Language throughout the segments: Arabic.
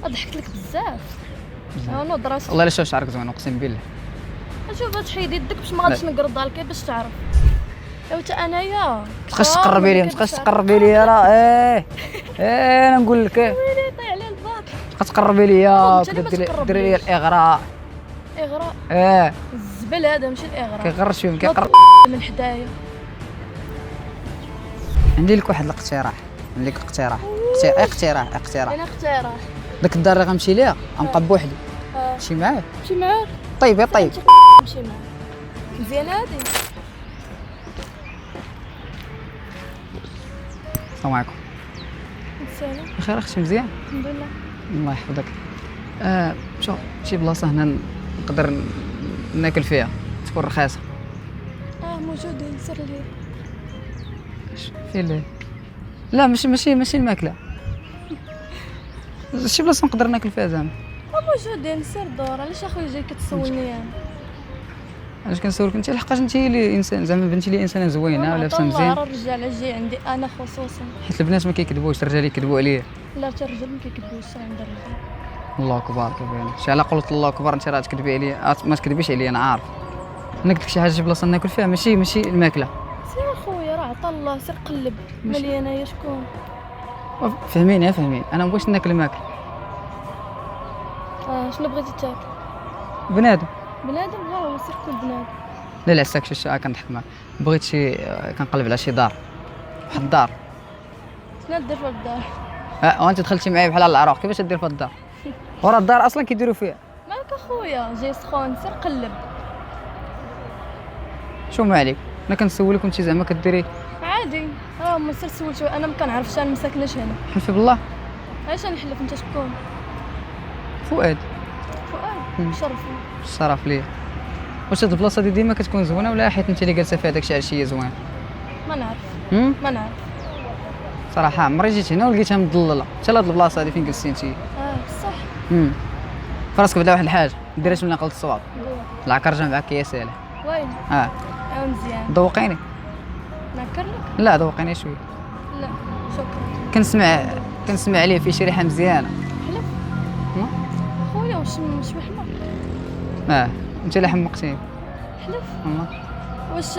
ضحكت لك بزاف. نوض راسك. والله الا شوف شعرك زوين اقسم بالله. شوف تحيد يدك باش ما غاديش نقرضها لك باش تعرف. ايوا حتى انايا تبقاش تقربي لي، ما تبقاش تقربي لي راه انا نقول لك ويلي طيح على الباط. تبقى تقربي لي ديري لي الاغراء. اغراء الزبل هذا ماشي الاغراء. كيغر شويه كيقرب من حدايا. عندي لك واحد الاقتراح. عندي لك اقتراح. انا اقتراح. داك الدار اللي غنمشي ليها غنبقى بوحدي. مشي معاك. مشي معاك. طيب مشي معاك. مزيانه هادي. السلام عليكم. السلام. بخير اختي مزيان؟ الحمد لله. الله يحفظك. شوف شي بلاصه هنا نقدر ناكل فيها تكون رخيصه. موجودين سير لي. فين لا ماشي الماكله. شي بلاصه نقدر ناكل فيها زعما. موجودين سير دور. علاش اخويا جاي كتسولني انا؟ علاش كنسولك انت لحقاش انت اللي انسان زعما بنتي لي انسانه زوينه ولابسه مزيان. راه الرجال جاي عندي انا خصوصا. حيت البنات ما كيكذبوش، الرجال يكذبوا عليا. لا حتى الرجال ما كيكذبوش عند الرجال. الله اكبر كيبان. شي على قولت الله اكبر انت راه تكذبي عليا. ما تكذبيش عليا انا عارف. انا قلت لك شي حاجه شي بلاصه ناكل فيها ماشي الماكله. سير اخويا راه عطا الله سير قلب مليانه يا شكون. فهميني انا ما بغيتش ناكل الماكل. شنو بغيتي تاكل؟ بنادم هو سير كل بنادم. لا عساك شي كنضحك معاك. بغيت شي كنقلب على شي دار. واحد الدار. شنو دير في الدار؟ وانت دخلتي معايا بحال العراق كيفاش دير في الدار؟ ورا الدار اصلا كيديروا فيها. مالك اخويا جاي سخون سير قلب. شو ما عليك انا كنسولك وانت زعما كديري عادي. هما سير سول شويه انا ما كنعرفش انا ما ساكناش هنا. حلفي بالله. علاش نحلف انت شكون؟ فؤاد. شرفي. الشرف ليا. واش هاد البلاصه ديما كتكون زوينه ولا حيت انت اللي جالسه فيها داكشي عشيه زوين؟ ما نعرف. ما نعرف صراحه عمري جيت هنا ولقيتها مضلله حتى لهاد البلاصه هادي فين جلستي انت. صح. فراسك بعدا واحد الحاجه ديريش من نقلت الصواب. العكر جا معاك يا سالم. وين؟ مزيان. ذوقيني. نعكر لك؟ لا ذوقيني شويه. لا شكرا. كنسمع عليه فيه شي ريحه مزيانه. حلف. خويا واش حمق؟ انت اللي حمقتيني. حلف. واش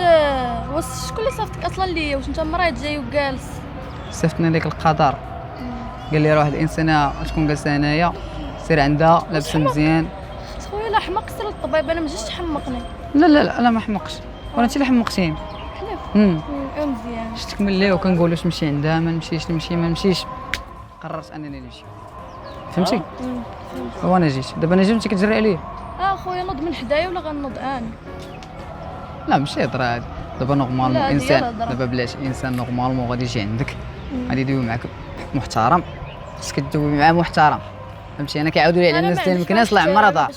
شكون اللي صافتك اصلا ليا؟ واش انت مريض جاي وجالس؟ صيفطني ديك القدر. قال لي راه واحد الانسانه تكون جالسه هنايا سير عندها لابسه مزيان. خويا لا حمق سير للطبيب انا ما جيتش تحمقني. لا انا ما حمقش ولا انت اللي حمقتيني. حلف. مزيان. شفتك ملي وكنقول واش نمشي عندها ما نمشيش قررت انني نمشي. فهمتي؟ وانا جيت دابا انا جيت انت كتجري عليا. خويا نوض من حدايا ولا غنوض انا؟ لا ماشي هضره هادي. دابا نورمال الانسان دابا بلاش انسان نورمالمون غادي يجي عندك غادي يدوي معاك محترم. خصك تدوي معاه محترم. فهمتي؟ انا كيعاودوا لي على الناس ديال المكناس الله يعمرها دار.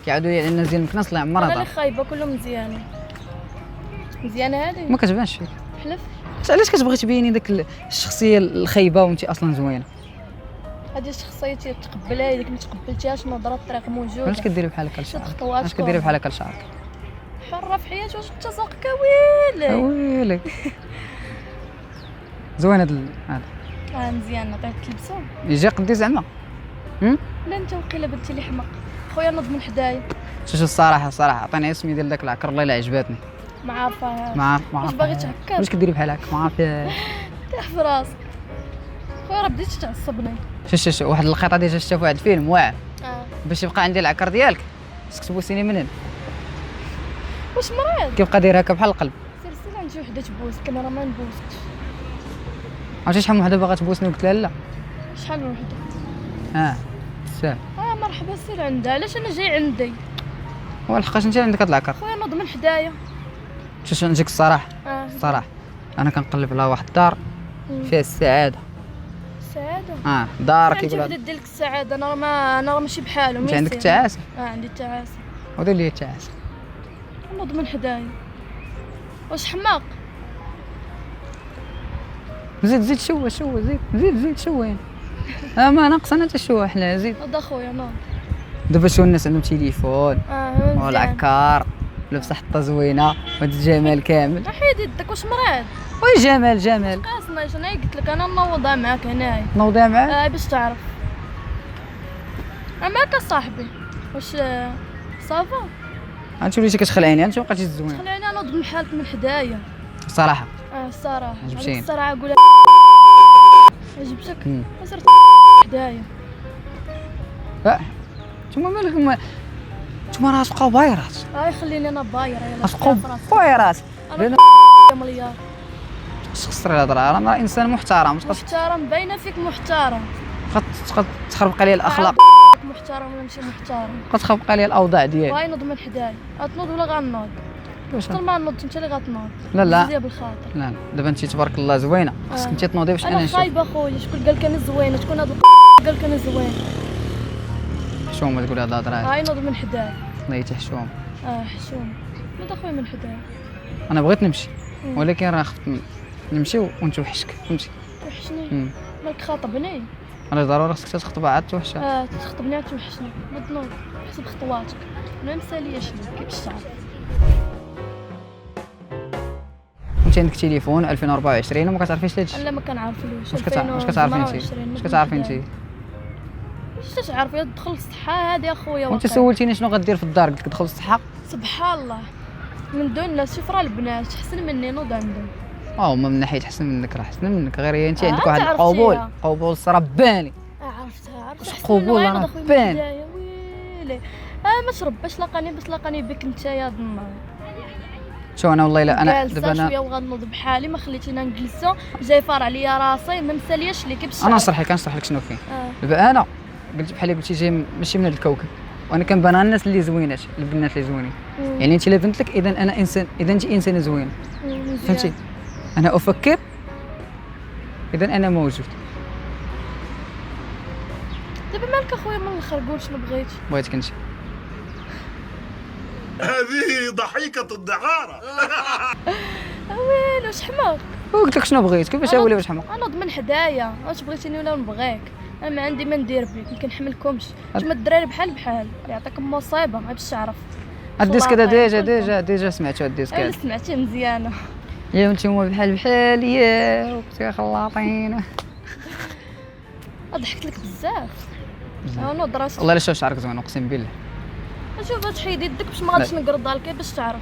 كيعاودوا لي على الناس ديال المكناس الله يعمرها دار. انا اللي خايبه كله مزيانه هادي. ما كتبانش فيك. حلف. علاش كتبغي تبيني داك الشخصيه الخايبه وانت اصلا زوينه؟ هذه شخصيتي تقبلها اذا ما تقبلتيهاش نظره الطريق موجوده. علاش كديري بحال هكا لشعرك؟ علاش كديري بحال هكا لشعرك؟ حره في حياتي. واش انت ذوقك ويلي زوين هذا مزيان نعطيك تلبسو يجي قدي زعما. لا انت وقيله بنتي اللي حمق. خويا نوض من حدايا. شوف الصراحه عطيني اسمي ديال داك العكر الله الا عجباتني. ما عارفاهاش. ما عارف واش باغي تهكر؟ واش كديري بحال هكا ما عارف. تاح في راسك خويا راه بديتي تعصبني. شوف واحد اللقيطه ديجا شفت في واحد الفيلم واعر. باش يبقى عندي العكر ديالك خصك تبوسيني من هنا. واش مريض؟ كيبقى داير هكا بحال القلب. سير عند شي وحده تبوسك انا راه ما نبوسكش. عرفتي شحال من وحده باغا تبوسني قلت لها لا. شحال من وحده؟ ساهل. مرحبا سير عندها. علاش انا جاي عندي؟ لحقاش انت عندك هاد العكر. خويا نوض من حدايا. شوف نجيك الصراحه. الصراحه انا كنقلب على واحد الدار فيها السعاده. السعاده؟ دار كيقول انت دير لك السعاده. انا راه ماشي بحالهم. انت عندك التعاسه؟ عندي التعاسه. ودير لي التعاسه. نوض من حدايا. واش حماق؟ زيد شوه زيد شوه. ما ناقص انا حتى شوه حنا زيد. نوض اخويا نوض. دابا شو الناس عندهم تليفون والعكار لابسه حطه زوينه وهاد الجمال كامل. حيد يدك. واش مريض؟ وي جمال قاصنا انا قلت لك انا نوضها معاك هنايا. نوضيها معاك؟ باش تعرف. معاك صاحبي واش صافا. انت وليتي كتخلعيني، انت مابقيتيش زوين خليني انا نوض من حالك من حدايا الصراحه. الصراحه عجبتيني. الصراحه قولها عجبتك صرت حدايا. نتوما مالكم، نتوما راه تبقاو بايرات، خليني انا بايره يلاه تبقاو بايرات. انا مليار تخسر الهضره، راه انسان محترم، محترم باينه فيك محترم. تخربق عليا الاخلاق، محترم ولا ماشي محترم، تخربق عليا الاوضاع ديالي. باغي نوض من حدايا، غتنوض ولا غنوض؟ حتى ما نوض انت اللي غتنوض. لا مزيان بالخاطر. لا دابا انت تبارك الله زوينه، خاصك انت تنوضي باش انا انا نشوف. خايبه خويا، شكون قال لك انا زوينه؟ شكون هذا قال لك انا زوينه؟ حشوم ما تقول هاد الهضره هادي. هاي نوض من حدايا. الله يتحشوم. حشوم نوض اخويا من حدايا. انا بغيت نمشي ولكن راه خفت نمشي ونتوحشك، فهمتي؟ توحشني؟ مالك خاطبني؟ انا ضروري خصك تخطب عاد توحشها. تخطبني عاد توحشني، نوض حسب خطواتك، ما مسالياش ليك كيف الشعر. انت عندك تليفون 2024 وما كتعرفيش هادشي؟ لا ما كنعرفلوش. واش كتعرفي انت؟ واش كتعرفي انت؟ واش تعرف يا دخل الصحه هادي اخويا. وانت سولتيني شنو غدير في الدار، قلت لك دخل الصحه. سبحان الله من دون الناس، شوف راه البنات احسن مني نوض عندهم. هما من ناحيه حسن منك، راه حسن منك، غير انت عندك واحد عرفتيها. قبول رباني. عرفتها قبول انا رباني. ويلي ما ترباش لاقاني باش لاقاني بك انت يا النار. شو انا والله لا انا دابا انا شويه وغنوض بحالي، ما خليتينا نجلسوا، جاي فار عليا راسي، ما مسالياش ليك باش انا نشرح لك شنو كاين. دابا انا قلت بحال قلتي جاي ماشي من هذا الكوكب، وانا كنبان على الناس اللي زوينات، البنات اللي زوينين. يعني انت الا بنت لك اذا انا انسان، اذا انت انسانه زوينه، فهمتي؟ انا افكر اذا انا موجود. دابا مالك اخويا من الاخر قول شنو بغيتي. بغيتك انت. هذه ضحيكة الدعارة. ويلي واش حماق. قلت لك شنو بغيت، كيفاش اولي واش حماق؟ انا نوض من حدايا، واش بغيتيني ولا نبغيك؟ انا ما عندي ما ندير بك، ما كنحملكمش، نتوما الدراري بحال يعطيكم مصيبه ما باش تعرف. الديسك هذا ديجا سمعتو الديسك هذا؟ سمعتيه مزيانه. يا نتوما بحال يا وقتي خلاطين. ضحكت لك بزاف. نوض راسك. والله لا شوف شعرك زوين اقسم بالله. شوف تحيد يدك باش ما غاديش نقردها لك باش تعرف.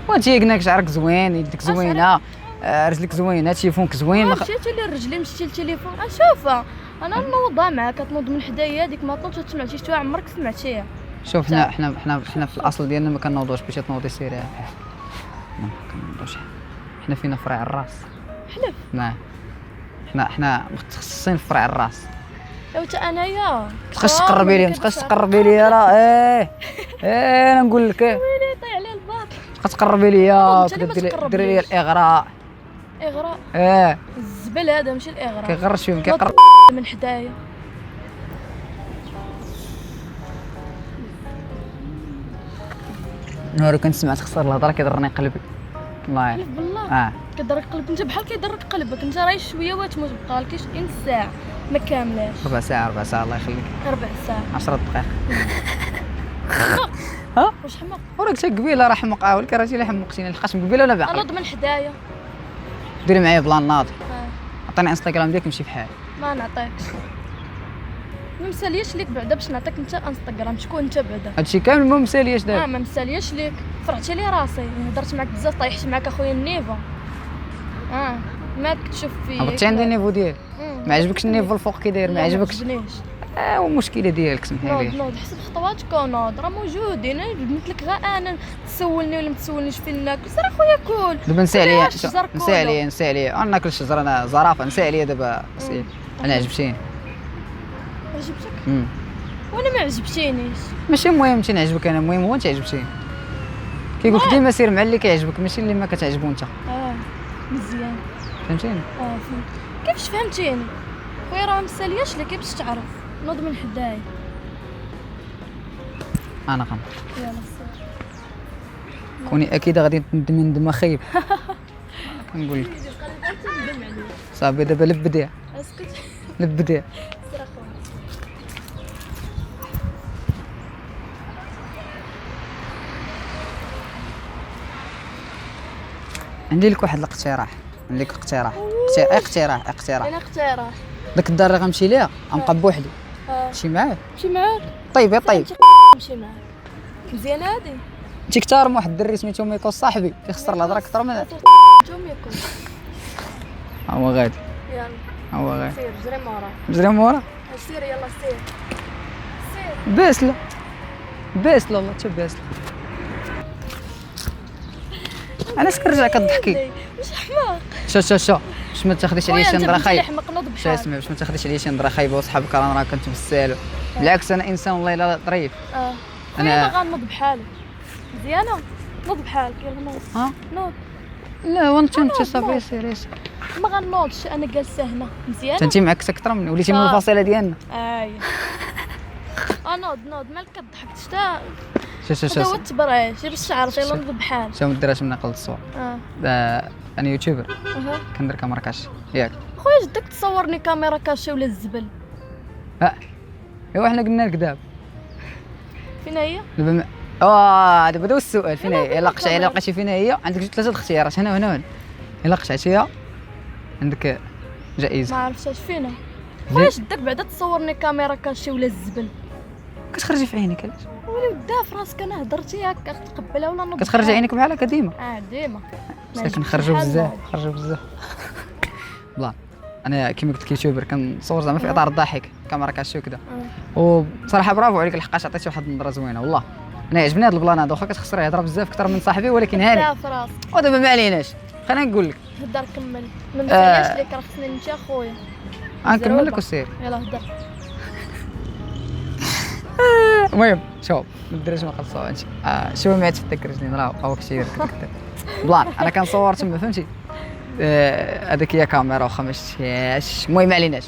وانت قلنا لك شعرك زوين، يدك زوينه، رجلك زوينه، تليفونك زوين. مشيتي للرجلي مشيتي للتليفون. شوف انا نوضها معاك، تنوض من حدايا هذيك ما طلعتش تسمعتي شتو عمرك سمعتيها. شوف حنا في الاصل ديالنا ما كنوضوش باش تنوضي سيري، ما كنوضوش. حنا فينا فرع الراس. حلف. حنا متخصصين في فرع الراس. حتى انايا تبقاش تقربي لي، تبقاش تقربي لي راه انا نقول لك ويلي طيح عليه الباط. تبقى تقربي لي ديري لي الاغراء. اغراء؟ الزبل هذا ماشي الاغراء. كيغرش فيهم كيقرب من حدايا. نهار كنسمع تخسر الهضره كيضرني قلبي والله. حلف بالله. كيضرك قلبك انت بحال كيضرك قلبك انت، راهي شويه وتموت، بقالكيش ان ساعه ما كاملاش. ربع ساعه الله يخليك. ربع ساعه 10 دقائق. واش حماق؟ وراك حتى قبيله راه حمق، ولكن راه اللي حمقتيني، لقيت قبيله ولا باقي؟ انا نوض من حدايا. ديري معايا بلان ناضي. عطيني انستغرام ديالك نمشي بحال. ما نعطيكش، ما مسالياش ليك بعدا باش نعطيك انت انستغرام. شكون انت بعدا؟ هادشي كامل ما مسالياش دابا. ما مسالياش ليك، فرحتي لي راسي، هضرت معاك بزاف، طايحت معاك اخويا النيفو. ماك تشوف فيا هبطتي عندي النيفو ديالي، ما عجبكش النيفو الفوق كي داير؟ ما عجبكش؟ والمشكله ديالك سمحي لي. نوض حسب خطواتك ونوض، راه موجودين. انا بنت لك غير انا تسولني ولا ما تسولنيش فين ناكل، سير اخويا كول. دابا نسى عليا انا ناكل الشجره، انا زرافه، نسى عليا دابا. انا عجبتيني. عجبتك؟ وانا ما عجبتينيش. ماشي المهم انت نعجبك انا، المهم هو انت عجبتيني. كيقول لك ديما سير مع اللي كيعجبك ماشي اللي ما كتعجبو انت. مزيان. فهمتيني؟ فهمت. كيفاش فهمتيني؟ خويا راه مسالياش لك باش تعرف. نوض من حدايا. انا غنض. يلا صافي. كوني اكيد غادي تندمي ندم خايب. كنقول لك صافي دابا لبديها. اسكت. لبديها. سير اخويا. عندي لك واحد الاقتراح. اقتراح. انا اقتراح. داك الدار اللي غنمشي ليها غنبقى بوحدي، تمشي معاه نمشي معاك. طيب يا طيب نمشي معاك مزيان هادي. انت كثار من واحد الدري سميتو ميكو صاحبي كيخسر الهضره اكثر من توم يكون. هو غادي يلا هو غادي سير جري مورا. جري مورا سير يلا سير. سير. باسله باسله والله حتى باسله انا كنرجع كضحكي مش حماق. شو باش ما تاخديش عليا شي نظره خايبه حماق نوض شو بحال. اسمي باش ما تاخديش عليا شي نظره خايبه وصحابك راه كنت بسال بالعكس انا انسان والله الا ظريف انا غنوض بحالك مزيانه. نوض بحالك يلا نوض. ها نوض. لا وانت صافي سير ما غنوضش انا جالسه هنا مزيانه. انت معكس اكثر مني وليتي من الفصيله ديالنا اييه. نوض مالك كضحك حتى شو هذا هو التبريج غير الشعر يلا نوض بحال. شنو ديرها من نقل الصور انا يوتيوبر كندير كاميرا كاش ياك خويا جدك تصورني كاميرا كاشي ولا الزبل. ايوا حنا قلنا لك دابا فين هي؟ دابا هو السؤال فين هي الا لقيتي فين هي عندك جوج ثلاثه الاختيارات هنا وهنا الا قطعتيها عندك جائزه. ما عرفتش فينا خويا جدك بعدا تصورني كاميرا كاشي ولا الزبل. كتخرجي في عينيك علاش ولي ودا في راسك انا هضرتي هكا تقبلها ولا نوض كتخرجي عينيك بحال هكا ديما ديما كنخرجوا بزاف والله انا كيما قلت لك يوتيوبر كنصور زعما في اطار الضحك كاميرا كاشي وكذا وبصراحه برافو عليك لحقاش عطيتي واحد النظره زوينه والله انا عجبني هذا البلان هذا واخا كتخسر يهضر بزاف اكثر من صاحبي ولكن هاني في راسك ودابا ما عليناش خلينا نقول لك هضر كمل ما نساليش ليك راه خصني نمشي اخويا غنكمل لك وسير يلا هضر. المهم شوف ما ديرش ما خلصوش شويه ما تفكرني راه هو كشي بلان انا كنصور تما فهمتي هذيك هي كاميرا واخا ما شفتيهاش المهم ما عليناش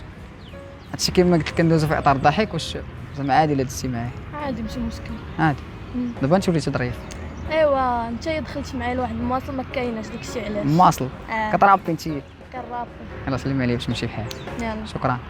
هادشي كيما قلت لك كندوزو في اطار الضحك واش زعما عادي الا دزتي معايا عادي ماشي مشكل عادي دابا انت وليتي ظريف ايوا انت دخلت معايا لواحد المواصل ما كايناش داكشي علاش مواصل كترابي انت كنرابي. يلا سلمي عليا باش نمشي بحال يلا شكرا